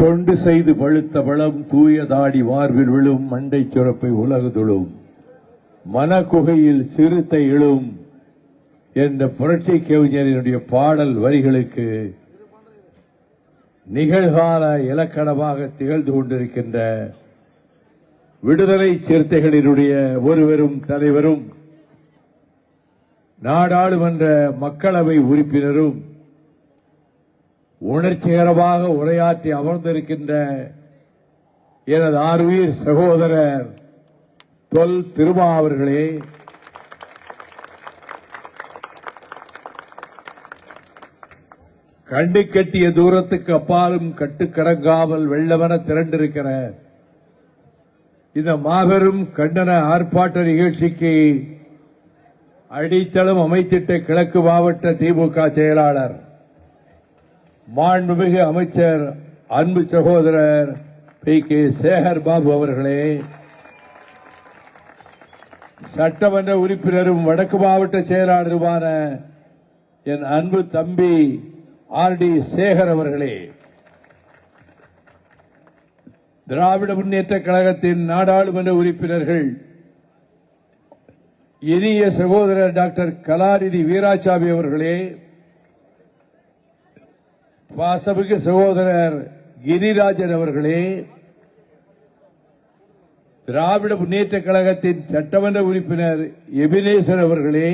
தொண்டு செய்து பழுத்த பழம் தூய தாடி மார்பில் விழும் மண்டை சுரப்பை உலகுதுளும் மனக்குகையில் சிறுத்தை எழும் என்ற புரட்சி கவிஞரினுடைய பாடல் வரிகளுக்கு நிகழ்கால இலக்கணமாக திகழ்ந்து கொண்டிருக்கின்ற விடுதலை சிறுத்தைகளினுடைய ஒருவரும் தலைவரும் நாடாளுமன்ற மக்களவை உறுப்பினரும் உணர்ச்சிகரமாக உரையாற்றி அமர்ந்திருக்கின்ற எனது ஆர்வீர் சகோதரர் தொல் திருமா அவர்களே, கண்டு கட்டிய தூரத்துக்கு அப்பாலும் கட்டுக்கடங்காமல் வெள்ளமென திரண்டிருக்கிற இந்த மாபெரும் கண்டன ஆர்ப்பாட்ட நிகழ்ச்சிக்கு அடித்தளம் அமைத்திட்ட கிழக்கு மாவட்ட திமுக செயலாளர் மாண்புமிகு அமைச்சர் அன்பு சகோதரர் பி.கே. சேகர் பாபு அவர்களே, சட்டமன்ற உறுப்பினரும் வடக்கு மாவட்ட செயலாளருமான என் அன்பு தம்பி ஆர்.டி. சேகர் அவர்களே, திராவிட முன்னேற்ற கழகத்தின் நாடாளுமன்ற உறுப்பினர்கள் இனிய சகோதரர் டாக்டர் கலாநிதி வீராசாமி அவர்களே, பாசமிகு சகோதரர் கிரிராஜன் அவர்களே, திராவிட முன்னேற்ற கழகத்தின் சட்டமன்ற உறுப்பினர் எபினேசன் அவர்களே,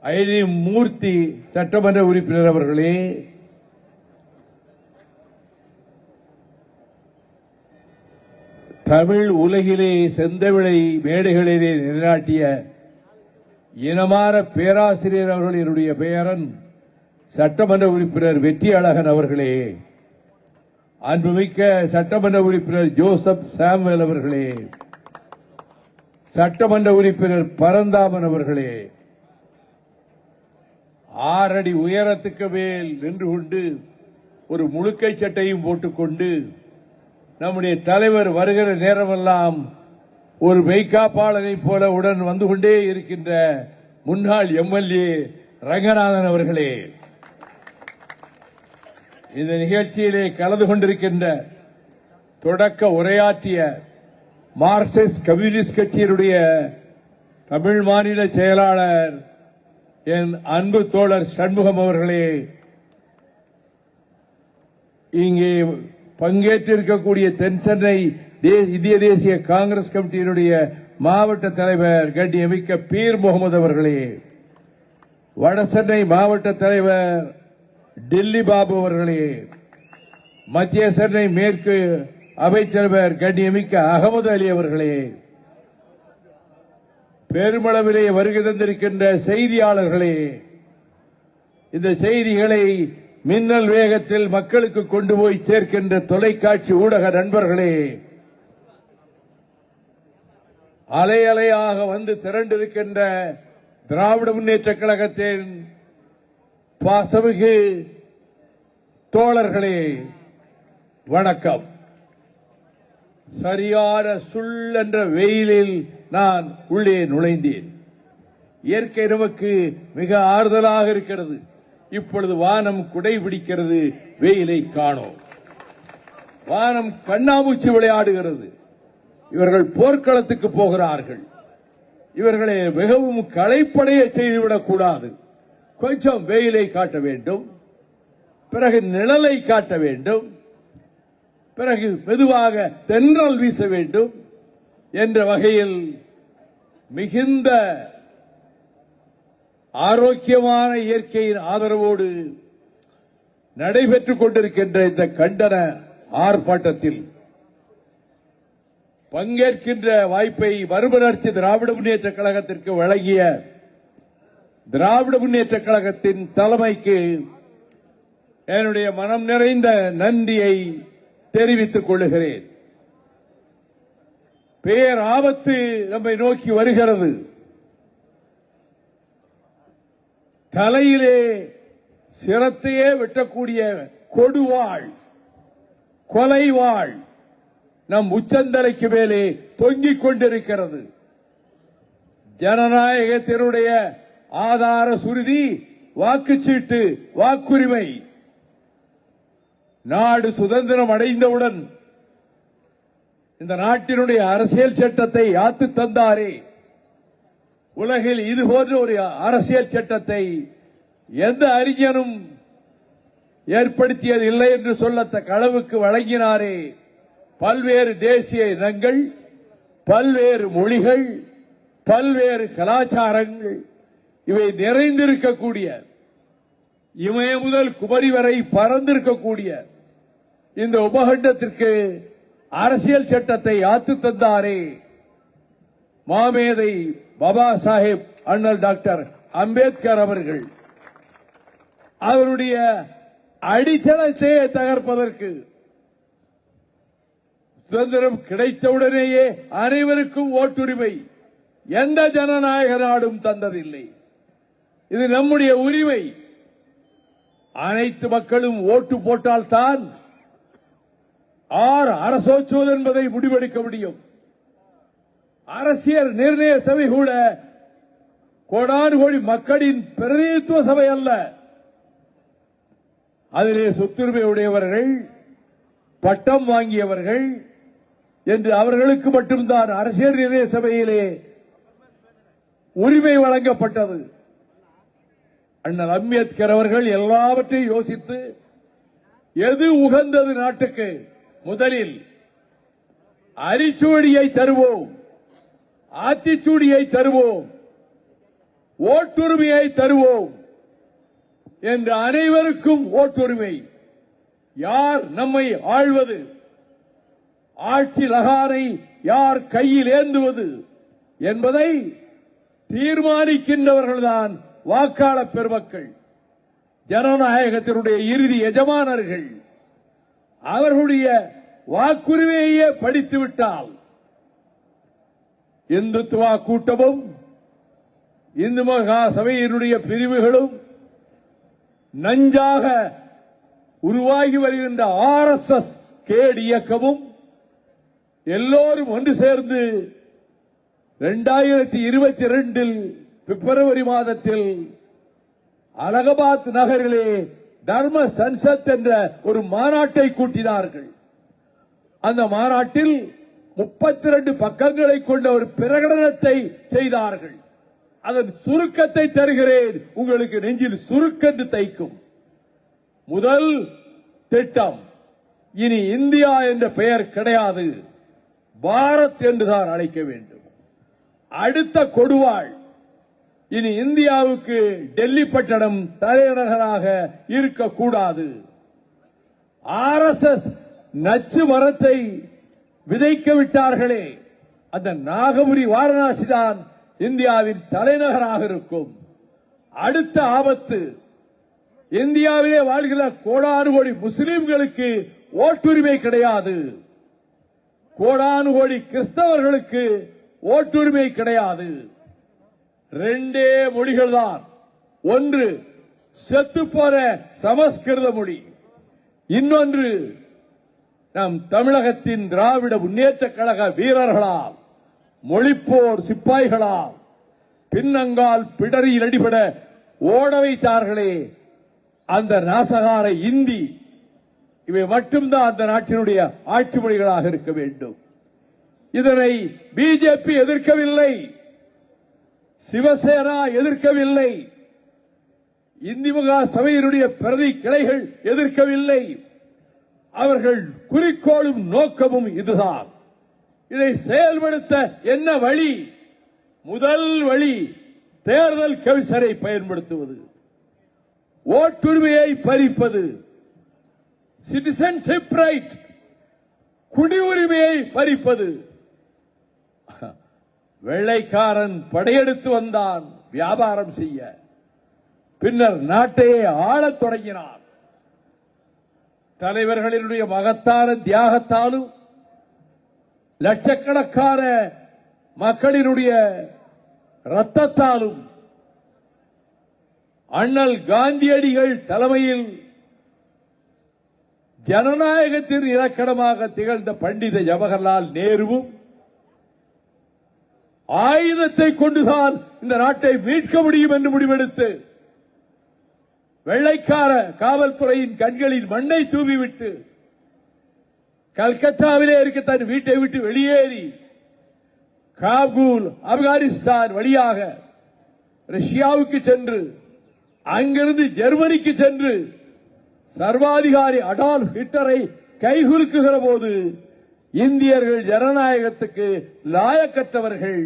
ஐனி மூர்த்தி சட்டமன்ற உறுப்பினர் அவர்களே, தமிழ் உலகிலே செந்தமிழை மேடைகளிலே நிலைநாட்டிய இனமான பேராசிரியர் அவர்கள் என்னுடைய பெயரன் சட்டமன்ற உறுப்பினர் வெற்றி அழகன் அவர்களே, அன்புமிக்க சட்டமன்ற உறுப்பினர் ஜோசப் சாமுவேல் அவர்களே, சட்டமன்ற உறுப்பினர் பரந்தாமன் அவர்களே, 6 அடி உயரத்துக்கு மேல் நின்று கொண்டு ஒரு முழுக்கை சட்டையும் போட்டுக்கொண்டு நம்முடைய தலைவர் வருகிற நேரமெல்லாம் ஒரு மெய்காப்பாளரை போல உடன் வந்து கொண்டே இருக்கின்ற முன்னாள் எம்எல்ஏ ரங்கநாதன் அவர்களே, இந்த நிகழ்ச்சியிலே கலந்து கொண்டிருக்கின்ற தொடக்க உரையாற்றிய மார்க்சிஸ்ட் கம்யூனிஸ்ட் கட்சியினுடைய தமிழ் மாநில செயலாளர் என் அன்பு தோழர் சண்முகம் அவர்களே, இங்கே பங்கேற்றிருக்கக்கூடிய தென்சென்னை இந்திய தேசிய காங்கிரஸ் கமிட்டியினுடைய மாவட்ட தலைவர் கண்ணியமிக்க பீர் முகமது அவர்களே, வடசென்னை மாவட்ட தலைவர் டில்லி பாபு அவர்களே, மத்திய சென்னை மேற்கு அவைத்தலைவர் கண்ணியமிக்க அகமது அலி அவர்களே, பெருமளவிலே வருகை தந்திருக்கின்ற செய்தியாளர்களே, இந்த செய்திகளை மின்னல் வேகத்தில் மக்களுக்கு கொண்டு போய் சேர்க்கின்ற தொலைக்காட்சி ஊடக நண்பர்களே, அலை அலையாக வந்து திரண்டிருக்கின்ற திராவிட முன்னேற்ற கழகத்தின் பாசமிகு தோழர்களே, வணக்கம். சரியான சுள் என்ற வெயிலில் நான் உள்ளே நுழைந்தேன். இயற்கை நமக்கு மிக ஆறுதலாக இருக்கிறது. இப்பொழுது வானம் குடை பிடிக்கிறது, வெயிலை காணோம். வானம் கண்ணாமூச்சி விளையாடுகிறது. இவர்கள் போர்க்களத்துக்கு போகிறார்கள். இவர்களை மிகவும் களைப்படைய செய்துவிடக் கூடாது. கொஞ்சம் வெயிலை காட்ட வேண்டும், பிறகு நிழலை காட்ட வேண்டும், பிறகு மெதுவாக தென்றல் வீச வேண்டும் என்ற வகையில் மிகுந்த ஆரோக்கியமான இயற்கையின் ஆதரவோடு நடைபெற்றுக் கொண்டிருக்கின்ற இந்த கண்டன ஆர்ப்பாட்டத்தில் பங்கேற்கின்ற வாய்ப்பை மறுமலர்ச்சி திராவிட முன்னேற்ற கழகத்திற்கு வழங்கிய திராவிட முன்னேற்ற கழகத்தின் தலைமைக்கு என்னுடைய மனம் நிறைந்த நன்றியை தெரிவித்துக் கொள்கிறேன். பேராபத்து நம்மை நோக்கி வருகிறது. தலையிலே சிரத்தையே வெட்டக்கூடிய கொடுவாள், கொலைவாள் நம் உச்சந்தலைக்கு மேலே தொங்கிக் கொண்டிருக்கிறது. ஜனநாயகத்தினுடைய ஆதார சுருதி வாக்குச்சீட்டு, வாக்குரிமை. நாடு சுதந்திரம் அடைந்தவுடன் இந்த நாட்டினுடைய அரசியல் சட்டத்தை யாத்து தந்தாரே, உலகில் இதுபோன்ற ஒரு அரசியல் சட்டத்தை எந்த அறிஞனும் ஏற்படுத்தியது இல்லை என்று சொல்லத்தக்க அளவுக்கு வழங்கினாரே. பல்வேறு தேசிய இனங்கள், பல்வேறு மொழிகள், பல்வேறு கலாச்சாரங்கள் இவை நிறைந்திருக்கக்கூடிய, இமய முதல் குமரி வரை பறந்திருக்கக்கூடிய இந்த உபகண்டத்திற்கு அரசியல் சட்டத்தை யாத்து தந்தாரே மாமேதை பாபா சாஹேப் அண்ணல் டாக்டர் அம்பேத்கர் அவர்கள். அவருடைய அடித்தளத்தை தகர்ப்பதற்கு சுதந்திரம் கிடைத்தவுடனேயே அனைவருக்கும் ஓட்டுரிமை எந்த ஜனநாயக நாடும் தந்ததில்லை. இது நம்முடைய உரிமை. அனைத்து மக்களும் ஓட்டு போட்டால்தான் ஆர் அரசோச்சுவது என்பதை முடிவெடுக்க முடியும். அரசியல் நிர்ணய சபை கூட கோடானு கோடி மக்களின் பிரதிநிதித்துவ சபை அல்ல. அதிலே சொத்துரிமை உடையவர்கள், பட்டம் வாங்கியவர்கள் என்று அவர்களுக்கு மட்டும்தான் அரசியல் நிர்ணய சபையிலே உரிமை வழங்கப்பட்டது. அண்ணல் அம்பேத்கர் அவர்கள் எல்லாவற்றையும் யோசித்து எது உகந்தது நாட்டுக்கு, முதலில் அரிச்சூடியை தருவோம், ஆத்திச்சூடியை தருவோம், ஓட்டுரிமையை தருவோம் என்று அனைவருக்கும் ஓட்டுரிமை. யார் நம்மை ஆள்வது, ஆட்சி லகானை யார் கையில் ஏந்துவது என்பதை தீர்மானிக்கின்றவர்கள்தான் வாக்காளர் பெருமக்கள், ஜனநாயகத்தினுடைய இறுதி எஜமானர்கள். அவர்களுடைய வாக்குரிமையே படித்துவிட்டால் இந்துத்துவா கூட்டமும் இந்து மகா சபையினுடைய பிரிவுகளும் நஞ்சாக உருவாகி வருகின்ற RSS கேடு இயக்கமும் எல்லோரும் ஒன்று சேர்ந்து 2022 பிப்ரவரி மாதத்தில் அலகாபாத் நகரிலே தர்ம சன்சத் என்ற ஒரு மாநாட்டை கூட்டினார்கள். அந்த மாநாட்டில் 32 பக்கங்களை கொண்ட ஒரு பிரகடனத்தை செய்தார்கள். அதன் சுருக்கத்தை தருகிறேன், உங்களுக்கு நெஞ்சில் சுருக்கென்று தைக்கும். முதல் திட்டம், இனி இந்தியா என்ற பெயர் கிடையாது, பாரத் என்றுதான் அழைக்க வேண்டும். அடுத்த கொடுவாள், இனி இந்தியாவுக்கு டெல்லி பட்டணம் தலைநகராக இருக்கக்கூடாது. RSS நச்சு மரத்தை விதைக்க விட்டார்களே, அந்த நாகபுரி வாரணாசி தான் இந்தியாவின் தலைநகராக இருக்கும். அடுத்த ஆபத்து, இந்தியாவிலே வாழ்கிற கோடானு கோடி முஸ்லிம்களுக்கு ஓட்டுரிமை கிடையாது, கோடானு கோடி கிறிஸ்தவர்களுக்கு ஓட்டுரிமை கிடையாது. ரெண்டே மொழிகள் தான், ஒன்று செத்துப்போன சமஸ்கிருத மொழி, இன்னொன்று நம் தமிழகத்தின் திராவிட முன்னேற்ற கழக வீரர்களால், மொழிப்போர் சிப்பாய்களால் பின்னங்கால் பிடரியில் அடிபட ஓட வைத்தார்களே அந்த நாசகார இந்தி. இவை மட்டும்தான் அந்த நாட்டினுடைய ஆட்சி மொழிகளாக இருக்க வேண்டும். இதனை பிஜேபி எதிர்க்கவில்லை, சிவசேனா எதிர்க்கவில்லை, இந்து மகா சபையினுடைய பிரதி கிளைகள் எதிர்க்கவில்லை. அவர்கள் குறிக்கோளும் நோக்கமும் இதுதான். இதை செயல்படுத்த என்ன வழி? முதல் வழி தேர்தல் கமிஷனை பயன்படுத்துவது, ஓட்டுரிமையை பறிப்பது, சிட்டிசன்ஷிப் ரைட் குடியுரிமையை பறிப்பது. வெள்ளைக்காரன் படையெடுத்து வந்தான் வியாபாரம் செய்ய, பின்னர் நாட்டையே ஆளத் தொடங்கினான். தலைவர்களினுடைய மகத்தான தியாகத்தாலும் லட்சக்கணக்கான மக்களினுடைய ரத்தத்தாலும் அண்ணல் காந்தியடிகள் தலைமையில் ஜனநாயகத்தின் இலக்கணமாக திகழ்ந்த பண்டித ஜவஹர்லால் நேருவும் ஆயுதத்தை கொண்டுதான் இந்த நாட்டை மீட்க முடியும் என்று முடிவெடுத்து வெள்ளைக்கார காவல்துறையின் கண்களில் மண்ணை தூவிவிட்டு கல்கத்தாவிலே இருக்க தன் வீட்டை விட்டு வெளியேறி காபூல் ஆப்கானிஸ்தான் வழியாக ரஷ்யாவுக்கு சென்று அங்கிருந்து ஜெர்மனிக்கு சென்று சர்வாதிகாரி அடால்ஃப் ஹிட்லரை கைகுலுக்குகிற போது இந்தியர்கள் ஜனநாயகத்துக்கு லாயக்கற்றவர்கள்,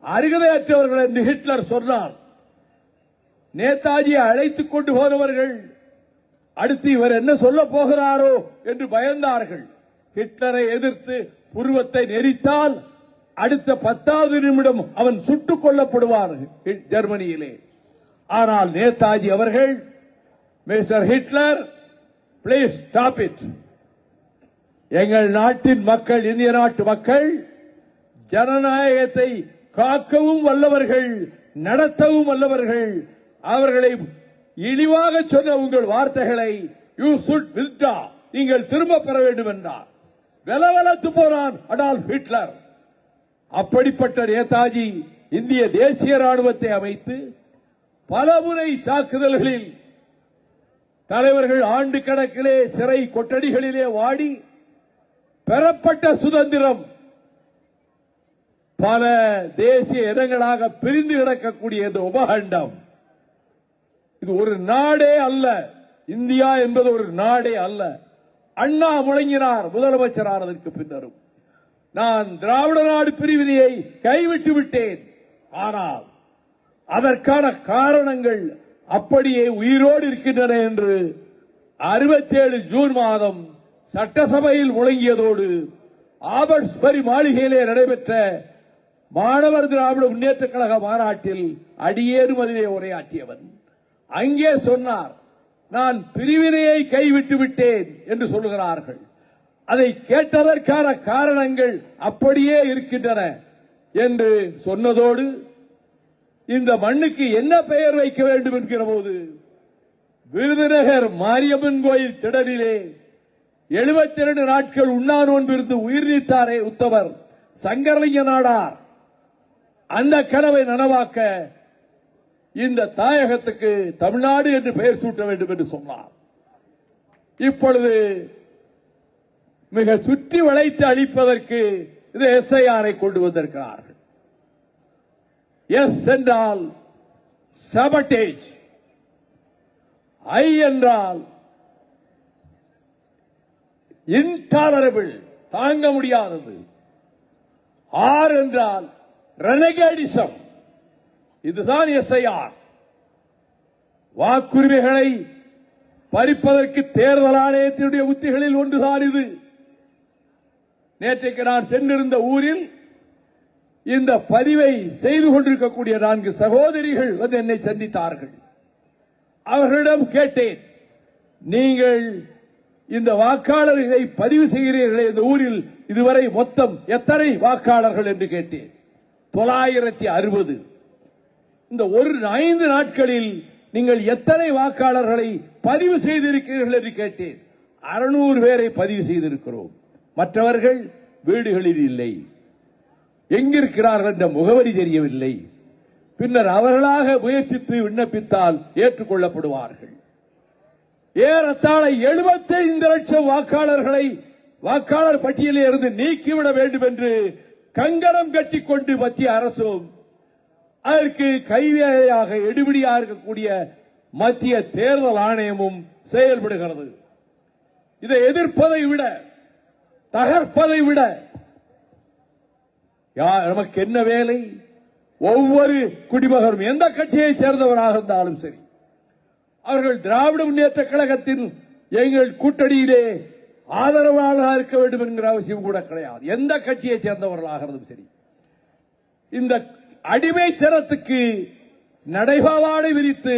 அருகதையற்றவர்கள் என்று ஹிட்லர் சொன்னார். நேதாஜியை அழைத்துக் கொண்டு போனவர்கள் அடுத்து இவர் என்ன சொல்ல போகிறாரோ என்று பயந்தார்கள். ஹிட்லரை எதிர்த்து புருவத்தை நெரித்தால் அடுத்த 10வது நிமிடம் அவன் சுட்டுக் கொல்லப்படுவார் ஜெர்மனியிலே. ஆனால் நேதாஜி அவர்கள், mister Hitler, please stop it. எங்கள் நாட்டின் மக்கள், இந்திய நாட்டு மக்கள் ஜனநாயகத்தை காக்கவும் வல்லவர்கள், நடத்தவும் வல்லவர்கள். அவர்களை இழிவாக சொன்ன உங்கள் வார்த்தைகளை யூ சுட் வித்ட்ரா, நீங்கள் திரும்ப பெற வேண்டும் என்றார். வெலவெலத்து போனான் அடால்ஃப் ஹிட்லர். அப்படிப்பட்ட நேதாஜி இந்திய தேசிய ராணுவத்தை அமைத்து பலமுறை தாக்குதல்களில் தலைவர்கள் ஆண்டு கணக்கிலே சிறை கொட்டடிகளிலே வாடி பெறப்பட்ட சுதந்திரம் பல தேசிய இனங்களாக பிரிந்து கிடக்கக்கூடிய இந்த உபகண்டம், இது ஒரு நாடே அல்ல. இந்தியா என்பது ஒரு நாடே அல்ல. அண்ணா முழங்கினார் முதலமைச்சரானதற்கு பின்னரும், நான் திராவிட நாடு பிரிவினையை கைவிட்டு விட்டேன். ஆனால் அதற்கான காரணங்கள் அப்படியே உயிரோடு இருக்கின்றன என்று 67 ஜூன் மாதம் சட்டசபையில் முழங்கியதோடு ஆபர்ட்ஸ்பரி மாளிகையிலே நடைபெற்ற மாணவர் திராவிட முன்னேற்ற கழக மாநாட்டில் அடியேறும் அதிலே உரையாற்றியவன் அங்கே சொன்னார், நான் பிரிவினையை கைவிட்டு விட்டேன் என்று சொல்லுகிறார்கள். அதை கேட்டதற்கான காரணங்கள் அப்படியே இருக்கின்றன என்று சொன்னதோடு இந்த மண்ணுக்கு என்ன பெயர் வைக்க வேண்டும் என்கிற போது விருதுநகர் மாரியம்மன் கோயில் திடலிலே 72 நாட்கள் உண்ணா நோன்பிருந்து உயிர் நீத்தாரே உத்தவர் சங்கரலிங்க நாடார், அந்த கனவை நனவாக்க இந்த தாயகத்துக்கு தமிழ்நாடு என்று பெயர் சூட்ட வேண்டும் என்று சொன்னார். இப்பொழுது மிக சுற்றி வளைத்து அழிப்பதற்கு இந்த எஸ்ஐஆரை கொண்டு வந்திருக்கிறார்கள். எஸ் என்றால் சபட்டேஜ், ஐ என்றால் இன்டாலரபிள், தாங்க முடியாதது, ஆர் என்றால் ரெனகேடிசம். இதுதான் எஸ்ஐஆர். வாக்குரிமைகளை பறிப்பதற்கு தேர்தல் ஆணையத்தினுடைய உத்திகளில் ஒன்றுதான் இது. நேற்றைக்கு நான் சென்றிருந்த ஊரில் இந்த பதிவை செய்து கொண்டிருக்கக்கூடிய 4 சகோதரிகள் வந்து என்னை சந்தித்தார்கள். அவர்களிடம் கேட்டேன், நீங்கள் இந்த வாக்காளர்களை பதிவு செய்கிறீர்களே இந்த ஊரில் இதுவரை மொத்தம் எத்தனை வாக்காளர்கள் என்று கேட்டேன். 960. இந்த 5 நாட்களில் நீங்கள் எத்தனை வாக்காளர்களை பதிவு செய்திருக்கிறீர்கள் என்று கேட்டேன். 600 பேரை பதிவு செய்திருக்கிறோம். மற்றவர்கள் வீடுகளில் இல்லை, எங்கிருக்கிறார்கள் என்ற முகவரி தெரியவில்லை. பின்னர் அவர்களாக முயற்சித்து விண்ணப்பித்தால் ஏற்றுக்கொள்ளப்படுவார்கள். ஏறத்தாழ 75 லட்சம் வாக்காளர்களை வாக்காளர் பட்டியலில் இருந்து நீக்கிவிட வேண்டும் என்று கங்கணம் கட்டிக்கொண்டு மத்திய அரசும் அதற்கு கைவேலையாக எடுபடியாக இருக்கக்கூடிய மத்திய தேர்தல் ஆணையமும் செயல்படுகிறது. இதை எதிர்ப்பதை விட, தகர்ப்பதை விட நமக்கு என்ன வேலை? ஒவ்வொரு குடிமகனும் எந்த கட்சியை சேர்ந்தவராக இருந்தாலும் சரி, அவர்கள் திராவிட முன்னேற்ற கழகத்தின் எங்கள் கூட்டணியிலே ஆதரவாளராக இருக்க வேண்டும் என்கிற அவசியம் கூட கிடையாது. எந்த கட்சியை சேர்ந்தவர்களாக இருந்தாலும் சரி, இந்த அடிமைத்தனத்துக்கு நடைபாவாடை விரித்து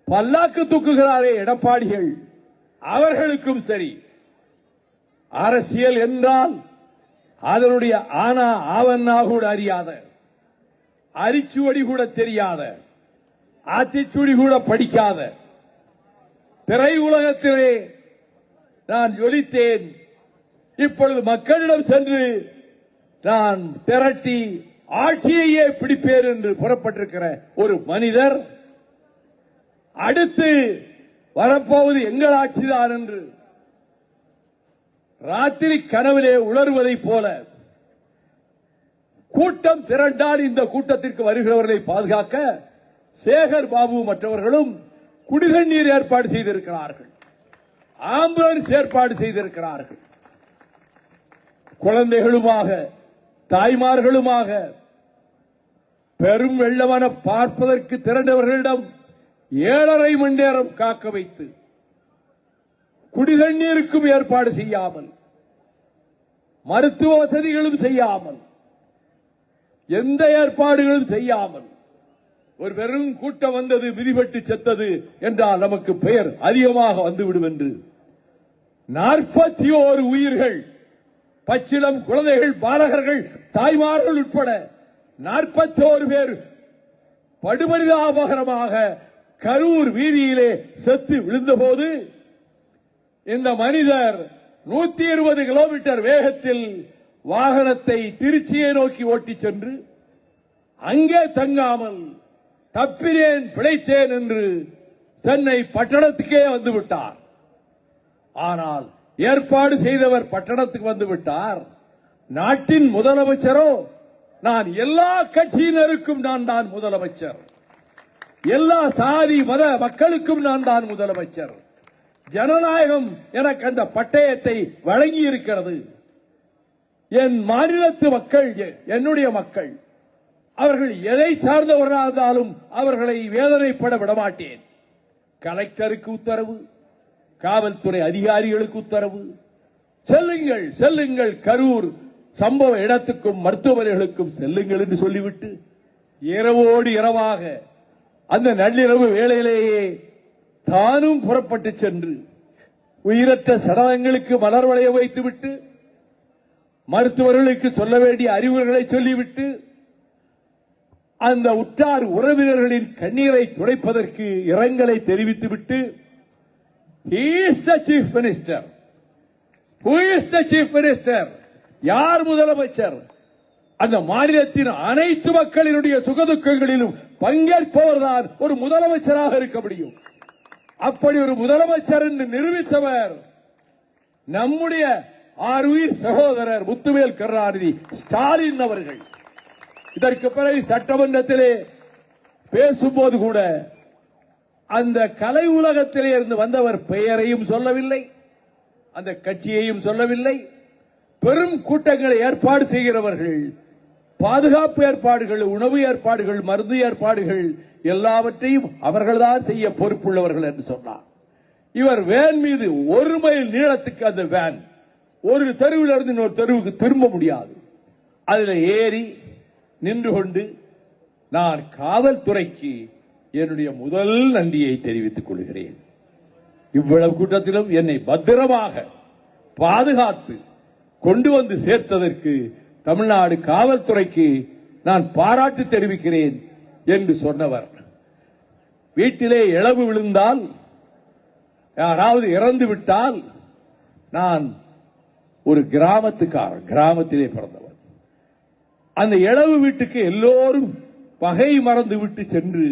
பல்லாக்கு தூக்குகிறாரே எடப்பாடிகள், அவர்களுக்கும் சரி, அரசியல் என்றால் அதனுடைய ஆனா ஆவன்னா கூட அறியாத, அரிச்சுவடி கூட தெரியாத, ஆத்திச்சுடி கூட படிக்காத, திரை உலகத்திலே நான் ஜொலித்தேன். இப்பொழுது மக்களிடம் சென்று நான் திரட்டி ஆட்சியையே பிடிப்பேன் என்று புறப்பட்டிருக்கிற ஒரு மனிதர் அடுத்து வரப்போவது எங்கள் ஆட்சிதான் என்று ராத்திரி கனவிலே உணர்வதைப் போல கூட்டம் திரண்டால் இந்த கூட்டத்திற்கு வருகிறவர்களை பாதுகாக்க சேகர் பாபு மற்றவர்களும் குடிதண்ணீர் ஏற்பாடு செய்திருக்கிறார்கள், ஆம்புலன்ஸ் ஏற்பாடு செய்திருக்கிறார்கள். குழந்தைகளுமாக தாய்மார்களுமாக பெரும் வெள்ளமான பார்ப்பதற்கு திரண்டவர்களிடம் 7.5 மணி நேரம் காக்க வைத்து குடிதண்ணீருக்கும் ஏற்பாடு செய்யாமல், மருத்துவ வசதிகளும் செய்யாமல், எந்த ஏற்பாடுகளும் செய்யாமல் ஒரு பெரும் கூட்டம் வந்தது, மிதிபட்டு செத்தது என்றால் நமக்கு பெயர் அதிகமாக வந்துவிடும் என்று 41 உயிர்கள், பச்சிளம் குழந்தைகள், பாலகர்கள், தாய்மார்கள் உட்பட 41 பேர் படுபரிதாபகரமாக கரூர் வீதியிலே செத்து விழுந்தபோது இந்த மனிதர் 120 கிலோமீட்டர் வேகத்தில் வாகனத்தை திருச்சியை நோக்கி ஓட்டிச் சென்று அங்கே தங்காமல் தப்பினேன் பிழைத்தேன் என்று சென்னை பட்டணத்துக்கே வந்துவிட்டார். ஆனால் ஏற்பாடு செய்தவர் பட்டணத்துக்கு வந்துவிட்டார். நாட்டின் முதலமைச்சரோ நான் எல்லா கட்சியினருக்கும் நான் தான் முதலமைச்சர், எல்லா சாதி மத மக்களுக்கும் நான் தான் முதலமைச்சர், ஜனநாயகம் எனக்கு அந்த பட்டயத்தை வழங்கி இருக்கிறது, என் மாநிலத்து மக்கள் என்னுடைய மக்கள், அவர்கள் எதை சார்ந்தவர்களாக இருந்தாலும் அவர்களை வேதனைப்பட விடமாட்டேன். கலெக்டருக்கு உத்தரவு, காவல்துறை அதிகாரிகளுக்கு உத்தரவு, செல்லுங்கள் செல்லுங்கள் கரூர் சம்பவ இடத்துக்கும் மருத்துவமனைகளுக்கும் செல்லுங்கள் என்று சொல்லிவிட்டு இரவோடு இரவாக அந்த நள்ளிரவு வேளையிலேயே தானும் புறப்பட்டு சென்று உயிரற்ற சடலங்களுக்கு மலர் வளைய வைத்துவிட்டு மருத்துவர்களுக்கு சொல்ல வேண்டிய அறிவுரைகளை சொல்லிவிட்டு அந்த உற்றார் உறவினர்களின் கண்ணீரை துடைப்பதற்கு இரங்கலை தெரிவித்துவிட்டு he is the chief minister. Who is the chief minister? யார் முதலமைச்சர்? அந்த மாநிலத்தின் அனைத்து மக்களினுடைய சுகதுக்கங்களிலும் பங்கேற்பவர்தான் ஒரு முதலமைச்சராக இருக்க முடியும். அப்படி ஒரு முதலமைச்சர் என்று நிரூபித்தவர் நம்முடைய ஆருயிர் சகோதரர் முத்துவேல் கருணாநிதி ஸ்டாலின் அவர்கள். இதற்கு பிறகு சட்டமன்றத்திலே பேசும்போது கூட அந்த கலை உலகத்திலே இருந்து வந்தவர் பெயரையும் சொல்லவில்லை, அந்த கட்சியையும் சொல்லவில்லை. பெரும் கூட்டங்களை ஏற்பாடு செய்கிறவர்கள், பாதுகாப்பு ஏற்பாடுகள், உணவு ஏற்பாடுகள், மருந்து ஏற்பாடுகள் எல்லாவற்றையும் அவர்கள்தான் செய்ய பொறுப்புள்ளவர்கள் என்று சொன்னார். இவர் வேன் மீது 1 மைல் நீளத்துக்கு அந்த வேன் ஒரு தெருவிலிருந்து இன்னொரு தெருவுக்கு திரும்ப முடியாது. அதில் ஏறி நின்று கொண்டு நான் காவல்துறைக்கு என்னுடைய முதல் நன்றியை தெரிவித்துக் கொள்கிறேன். இவ்வளவு கூட்டத்திலும் என்னை பத்திரமாக பாதுகாத்து கொண்டு வந்து சேர்த்ததற்கு தமிழ்நாடு காவல்துறைக்கு நான் பாராட்டு தெரிவிக்கிறேன் என்று சொன்னவர். வீட்டிலே இழவு விழுந்தால், யாராவது இறந்து விட்டால், நான் ஒரு கிராமத்துக்காரன், கிராமத்திலே பிறந்தவர். அந்த இழவு வீட்டுக்கு எல்லோரும் பகை மறந்து விட்டு சென்று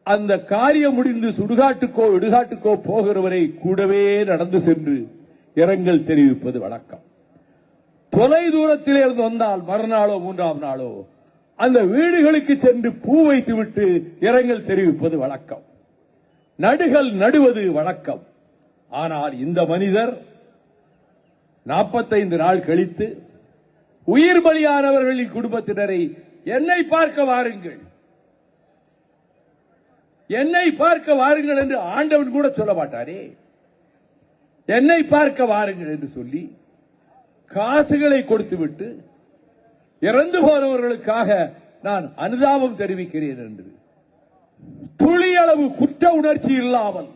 அந்த காரியம் முடிந்து சுடுகாட்டுக்கோ இடுகாட்டுக்கோ போகிறவரை கூடவே நடந்து சென்று இரங்கல் தெரிவிப்பது வழக்கம். தொலை தூரத்திலே இருந்து வந்தால் மறுநாளோ 3ஆம் நாளோ அந்த வீடுகளுக்கு சென்று பூ வைத்துவிட்டு இரங்கல் தெரிவிப்பது வழக்கம். நடுகள் நடுவது வழக்கம். ஆனால் இந்த மனிதர் 45 நாள் கழித்து உயிர் பலியானவர்களின் குடும்பத்தினரை என்னை பார்க்க வாருங்கள், என்னை பார்க்க வாருங்கள் என்று ஆண்டவன் கூட சொல்ல மாட்டாரே. என்னை பார்க்க வாருங்கள் என்று சொல்லி காசுகளை கொடுத்துவிட்டு இறந்து போனவர்களுக்காக நான் அனுதாபம் தெரிவிக்கிறேன் என்று துளியளவு குற்ற உணர்ச்சி இல்லாமல்,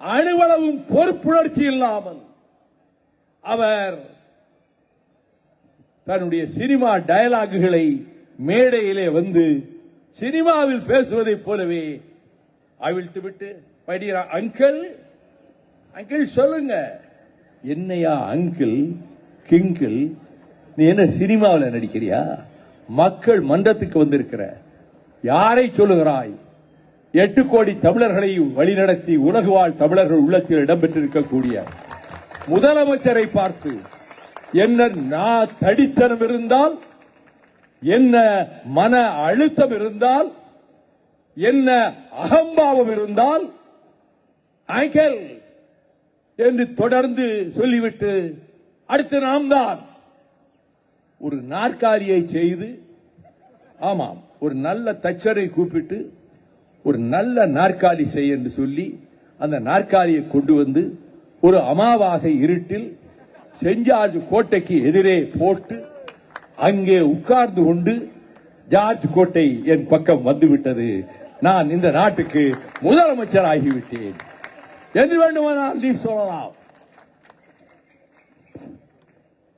அணுவளவும் பொறுப்புணர்ச்சி இல்லாமல் அவர் தன்னுடைய சினிமா டயலாகுகளை மேடையிலே வந்து சினிமாவில் பேசுவதைப் போலவே அவிழ்த்துவிட்டு, அங்கிள் அங்கிள் சொல்லுங்க, என்னையா அங்கிள் கிங்கிள், நீ என்ன சினிமாவில் நடிக்கிறியா? மக்கள் மன்றத்துக்கு வந்திருக்கிற, யாரை சொல்லுகிறாய்? 8 கோடி தமிழர்களை வழிநடத்தி உலகு வாழ் தமிழர்கள் உள்ளத்தில் இடம்பெற்றிருக்கக்கூடிய முதலமைச்சரை பார்த்து என்ன தடித்தனம் இருந்தால், என்ன மன அழுத்தம் இருந்தால், என்ன அகம்பாவம் இருந்தால் ஆங்கல் என்று தொடர்ந்து சொல்லிவிட்டு அடுத்து நாம் தான் ஒரு நாற்காலியை செய்து, ஆமாம், ஒரு நல்ல தச்சரை கூப்பிட்டு ஒரு நல்ல நாற்காலி செய் என்று சொல்லி அந்த நாற்காலியை கொண்டு வந்து ஒரு அமாவாசை இருட்டில் சென்ட் ஜார்ஜ் கோட்டைக்கு எதிரே போட்டு அங்கே உட்கார்ந்து கொண்டு ஜார்ஜ் கோட்டை என் பக்கம் வந்துவிட்டது, நான் இந்த நாட்டுக்கு முதலமைச்சர் ஆகிவிட்டேன் என்று வேண்டுமானால் நீ சொல்லலாம்.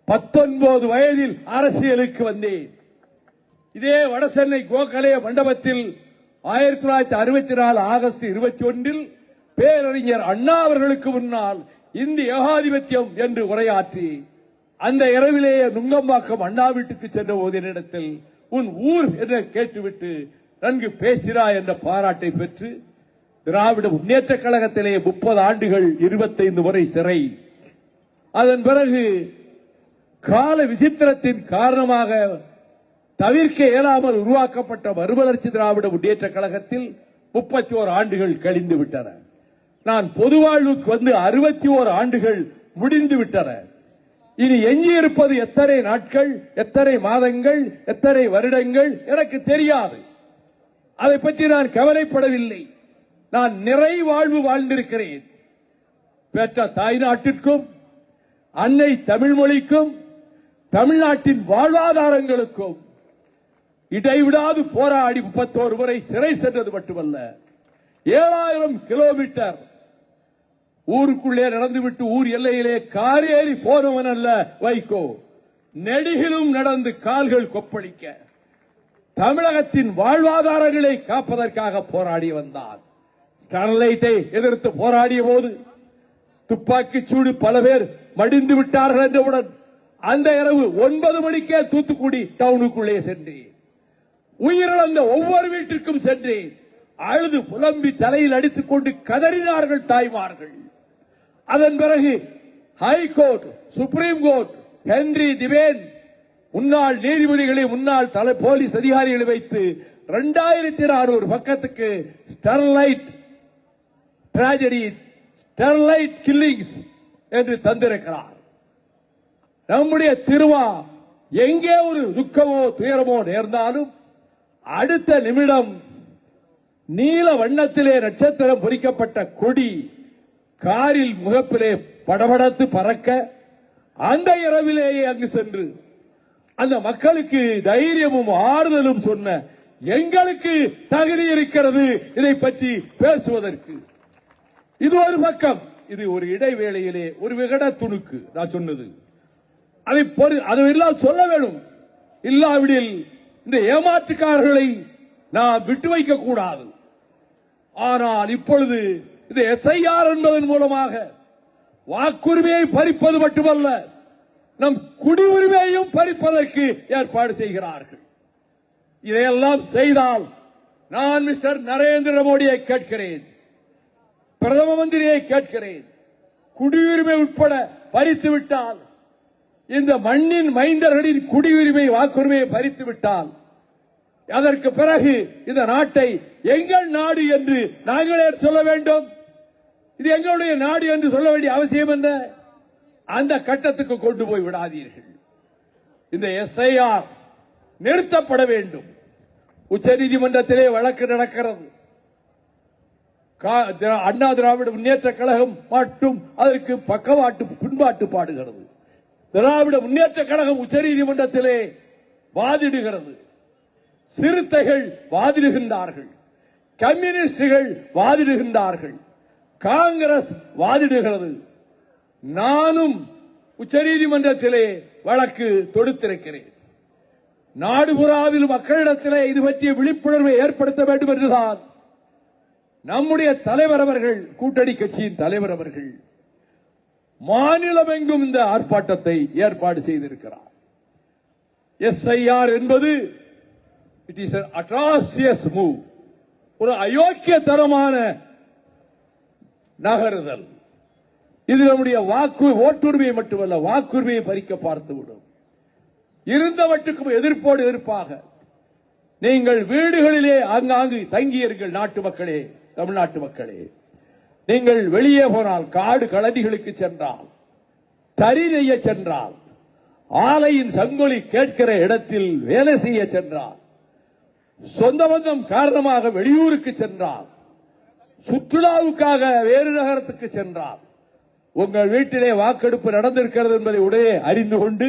19 வயதில் அரசியலுக்கு வந்தேன். இதே வடசென்னை கோகலே மண்டபத்தில் 1964 ஆகஸ்ட் 21 பேரறிஞர் அண்ணா அவர்களுக்கு முன்னால் இந்திய ஏகாதிபத்தியம் என்று உரையாற்றி அந்த இரவிலேயே நுங்கம்பாக்கம் அண்ணா வீட்டுக்கு சென்ற போது என்னிடத்தில் உன் ஊர் என்று கேட்டுவிட்டு நன்கு பேசினாய் என்ற பாராட்டை பெற்று திராவிட முன்னேற்ற கழகத்திலே 30 ஆண்டுகள் 25 முறை சிறை, அதன் பிறகு கால விசித்திரத்தின் காரணமாக தவிர்க்க இயலாமல் உருவாக்கப்பட்ட மறுமலர்ச்சி திராவிட முன்னேற்ற கழகத்தில் 31 ஆண்டுகள் கழிந்து விட்டன. நான் பொது வாழ்வுக்கு வந்து 61 ஆண்டுகள் முடிந்து விட்டன. இனி எஞ்சியிருப்பது எத்தனை நாட்கள், எத்தனை மாதங்கள், எத்தனை வருடங்கள் எனக்கு தெரியாது. அதை பற்றி நான் கவலைப்படவில்லை. நான் நிறை வாழ்வு வாழ்ந்திருக்கிறேன். பெற்ற தாய்நாட்டிற்கும் அன்னை தமிழ் மொழிக்கும் தமிழ்நாட்டின் வாழ்வாதாரங்களுக்கும் இடைவிடாது போராடி 31 முறை சிறை சென்றது மட்டுமல்ல, 7000 கிலோமீட்டர் ஊருக்குள்ளே நடந்துவிட்டு ஊர் எல்லையிலே காரேறி போனவன் அல்ல வைகோ. நெடுகிலும் நடந்து கால்கள் கொப்பளிக்க தமிழகத்தின் வாழ்வாதாரங்களை காப்பதற்காக போராடி வந்தார். ஸ்டெர்லைட்டை எதிர்த்து போராடிய போது துப்பாக்கி சூடு பல பேர் மடிந்து விட்டார்கள் என்றவுடன் அந்த இரவு 9 மணிக்கே தூத்துக்குடி டவுனுக்குள்ளே சென்றேன். உயிரிழந்த ஒவ்வொரு வீட்டிற்கும் சென்றேன். அழுது புலம்பி தலையில் அடித்துக் கொண்டு கதறினார்கள் தாய்மார்கள். அதன் பிறகு ஹைகோர்ட், சுப்ரீம் கோர்ட், ஹென்றி திவேன் முன்னாள் நீதிபதிகளை, முன்னாள் போலீஸ் அதிகாரிகளை வைத்து 2400 பக்கத்துக்கு ஸ்டெர்லைட் டிராஜடி, ஸ்டெர்லைட் கில்லிங்ஸ் என்று தந்திருக்கிறார். நம்முடைய திருவா எங்கே ஒரு துக்கமோ துயரமோ நேர்ந்தாலும் அடுத்த நிமிடம் நீல வண்ணத்திலே நட்சத்திரம் பொறிக்கப்பட்ட கொடி காரில் முகப்பிலே படபடத்து பறக்க அந்த இரவிலேயே அங்கு சென்று அந்த மக்களுக்கு தைரியமும் ஆறுதலும் சொன்ன எங்களுக்கு தகுதி இருக்கிறது இதை பற்றி பேசுவதற்கு. இது ஒரு பக்கம். இது ஒரு இடைவேளையிலே ஒரு விகட துணுக்கு நான் சொன்னது. அதெல்லாம் சொல்ல வேண்டும். இல்லாவிடில் இந்த ஏமாற்றுக்காரர்களை நாம் விட்டு வைக்க கூடாது. ஆனால் இப்பொழுது இந்த எஸ்ஐஆர் என்பதன் மூலமாக வாக்குரிமையை பறிப்பது மட்டுமல்ல, நம் குடியுரிமையையும் பறிப்பதற்கு ஏற்பாடு செய்கிறார்கள். இதையெல்லாம் செய்தால் நான் மிஸ்டர் நரேந்திர மோடியை கேட்கிறேன், பிரதம மந்திரியை கேட்கிறேன், குடியுரிமை உட்பட பறித்து விட்டால், இந்த மண்ணின் மைந்தர்களின் குடியுரிமை வாக்குரிமையை பறித்து விட்டால், அதற்கு பிறகு இந்த நாட்டை எங்கள் நாடு என்று நாங்களே சொல்ல வேண்டும். இது எங்களுடைய நாடு என்று சொல்ல வேண்டிய அவசியம் என்ன? அந்த கட்டத்துக்கு கொண்டு போய் விடாதீர்கள். இந்த எஸ்ஐஆர் நிறுத்தப்பட வேண்டும். உச்சநீதிமன்றத்திலே வழக்கு நடக்கிறது. அண்ணா திராவிட முன்னேற்ற கழகம் மட்டும் அதற்கு பக்கவாட்டு பின்பாட்டு பாடுகிறது. திராவிட முன்னேற்ற கழகம் உச்சநீதிமன்றத்திலே வாதிடுகிறது. சிறுத்தைகள் வாதிடுகின்றார்கள், கம்யூனிஸ்டுகள் வாதிடுகின்றார்கள், காங்கிரஸ் வாதிடுகிறது. நானும் உச்சநீதிமன்றத்திலே வழக்கு தொடுத்திருக்கிறேன். நாடுபுறாவில் மக்களிடத்திலே இது பற்றிய விழிப்புணர்வை ஏற்படுத்த வேண்டும் என்றுதான் நம்முடைய தலைவர் அவர்கள், கூட்டணி கட்சியின் தலைவர் அவர்கள் மாநிலமெங்கும் இந்த ஆர்ப்பாட்டத்தை ஏற்பாடு செய்திருக்கிறார். எஸ்ஐஆர் என்பது it is an atrocious move. ஒரு அயோக்கியத்தனமான நகருதல். இது நம்முடைய ஓட்டுரிமையை மட்டுமல்ல, வாக்குரிமையை பறிக்க பார்த்துவிடும். இருந்தவற்றுக்கும் எதிர்ப்போடு எதிர்ப்பாக நீங்கள் வீடுகளிலே ஆங்காங்கு தங்கியிருங்கள். நாட்டு மக்களே, தமிழ்நாட்டு மக்களே, நீங்கள் வெளியே போனால், காடு களடிகளுக்கு சென்றால், தறி நெய்ய சென்றால், ஆலையின் சங்கொலி கேட்கிற இடத்தில் வேலை செய்ய சென்றால், சொந்த பந்தம் காரணமாக வெளியூருக்கு சென்றால், சுற்றுலாவுக்காக வேறு நகரத்துக்கு சென்றால், உங்கள் வீட்டிலே வாக்கெடுப்பு நடந்திருக்கிறது என்பதை உடனே அறிந்து கொண்டு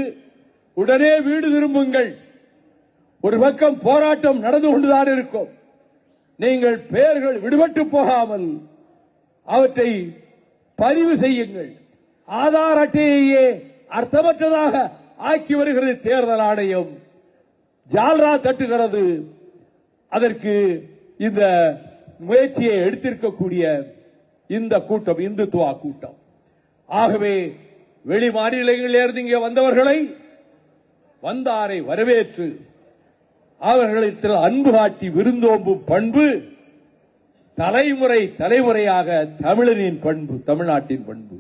உடனே வீடு திரும்புங்கள். ஒரு பக்கம் போராட்டம் நடந்து கொண்டுதான் இருக்கும். நீங்கள் பெயர்கள் விடுபட்டு போகாமல் அவற்றை பதிவு செய்யுங்கள். ஆதார் அட்டையையே அர்த்தமற்றதாக ஆக்கி வருகிறது தேர்தல் ஆணையம். ஜால்ரா தட்டுகிறது. அதற்கு இந்த முயற்சியை எடுத்திருக்கக்கூடிய இந்த கூட்டம் இந்துத்துவா கூட்டம். ஆகவே வெளி மாநிலங்களிலிருந்து இங்கே வந்தவர்களை வந்தாரை வரவேற்று அவர்களிடத்தில் அன்பு காட்டி விருந்தோம்பும் பண்பு தலைமுறையாக தமிழனின் பண்பு, தமிழ்நாட்டின் பண்பு.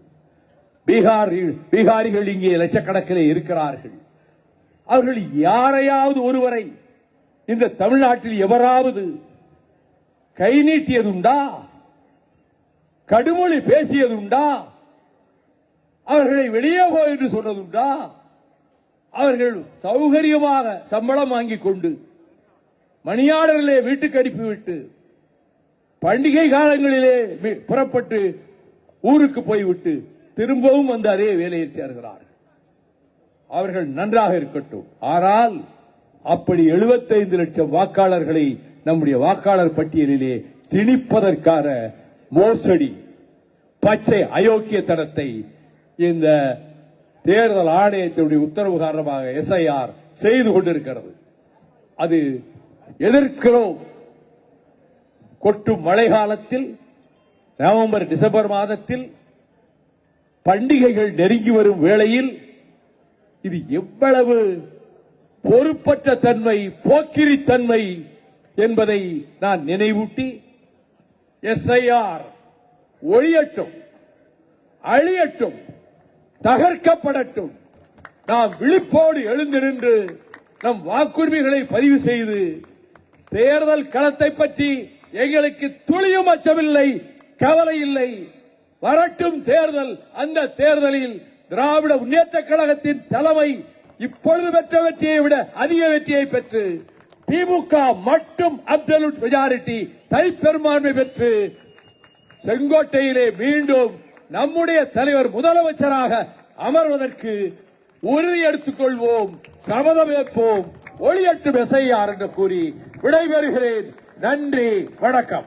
பீகாரிகள் இங்கே லட்சக்கணக்கிலே இருக்கிறார்கள். அவர்கள் யாரையாவது ஒருவரை இந்த தமிழ்நாட்டில் எவராவது கை நீட்டியதுண்டா? கடுமொழி பேசியதுண்டா? அவர்களை வெளியே போ என்று சொன்னதுண்டா? அவர்கள் சௌகரியமாக சம்பளம் வாங்கிக் கொண்டு மணியாளர்களே வீட்டுக்கு அனுப்பிவிட்டு பண்டிகை காலங்களிலே புறப்பட்டு ஊருக்கு போய்விட்டு திரும்பவும் வந்து அதே வேலையை சேர்கிறார்கள். அவர்கள் நன்றாக இருக்கட்டும். ஆனால் அப்படி 75 லட்சம் வாக்காளர்களை நம்முடைய வாக்காளர் பட்டியலிலே திணிப்பதற்கான மோசடி, பச்சை அயோக்கியத்தனத்தை இந்த தேர்தல் ஆணையத்தினுடைய உத்தரவு காரணமாக SIR செய்து கொண்டிருக்கிறது. அது எதிர்க்கிறோம். கொட்டும் மழை காலத்தில், நவம்பர் டிசம்பர் மாதத்தில், பண்டிகைகள் நெருங்கி வரும் வேளையில் இது எவ்வளவு பொறுப்பற்ற தன்மை, போக்கிரித்தன்மை என்பதை நான் நினைவூட்டி SIR ஒழியட்டும், அழியட்டும், தகர்க்கப்படட்டும். நாம் விழிப்போடு எழுந்து நின்று நம் வாக்குரிமைகளை பதிவு செய்து தேர்தல் களத்தை பற்றி எங்களுக்கு துளியும் அச்சமில்லை, கவலை இல்லை. வரட்டும் தேர்தல். அந்த தேர்தலில் திராவிட முன்னேற்ற கழகத்தின் தலைமை இப்பொழுது பெற்ற வெற்றியை விட அதிக வெற்றியை பெற்று திமுக மட்டும் அப்சல்யூட் மெஜாரிட்டி தனிப்பெரும்பான்மை பெற்று செங்கோட்டையிலே மீண்டும் நம்முடைய தலைவர் முதலமைச்சராக அமர்வதற்கு உறுதி எடுத்துக் கொள்வோம், சபதம் ஏற்போம். ஒளியட்டும் SIR என்று கூறி விடைபெறுகிறேன். நன்றி, வணக்கம்.